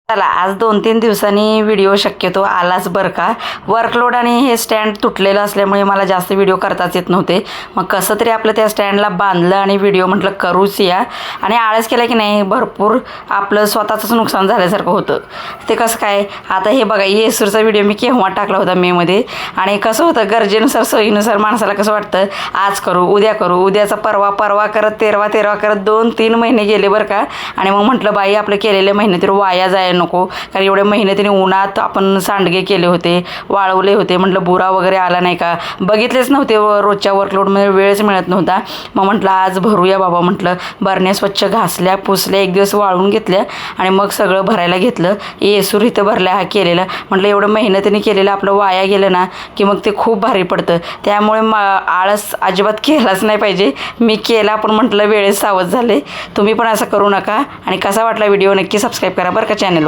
चला आज 2-3 दिवसांनी व्हिडिओ शक्यतो आलाच बरं का. वर्कलोड आणि हे स्टँड तुटलेलं असल्यामुळे मला जास्त व्हिडिओ करताच येत नव्हते. मग कसं तरी आपलं त्या स्टँडला बांधलं आणि व्हिडिओ म्हटलं करूच या. आणि आळस केला की नाही भरपूर आपलं स्वतःचंच नुकसान झाल्यासारखं होतं. ते कसं काय आता हे बघा येसूरचा व्हिडिओ मी केव्हा टाकला होता मेमध्ये. आणि कसं होतं गरजेनुसार सोयीनुसार माणसाला कसं वाटतं आज करू उद्या करू उद्याचा परवा परवा करत तेरवा करत 2-3 महिने गेले बरं का. आणि मग म्हटलं बाई आपलं केलेले महिने तर वाया जायला नको. कारण एवढे महिने तिने उन्हात आपण सांडगे केले होते वाळवले होते. म्हटलं बुरा वगैरे आला नाही का बघितलेच नव्हते. रोजच्या वर्कलोडमध्ये वेळच मिळत नव्हता. मग म्हटलं आज भरूया बाबा. म्हटलं बरण्या स्वच्छ घासल्या पुसल्या एक दिवस वाळून घेतल्या आणि मग सगळं भरायला घेतलं. येसूर इथं भरल्या हा केलेलं. म्हटलं एवढं मेहनतीने केलेलं आपलं वाया गेलं ना की मग ते खूप भारी पडतं. त्यामुळे आळस अजिबात केलाच नाही पाहिजे. मी केला पण म्हटलं वेळेस सावध झाले. तुम्ही पण असं करू नका. आणि कसा वाटला व्हिडिओ नक्की सबस्क्राईब करा बरं का चॅनल.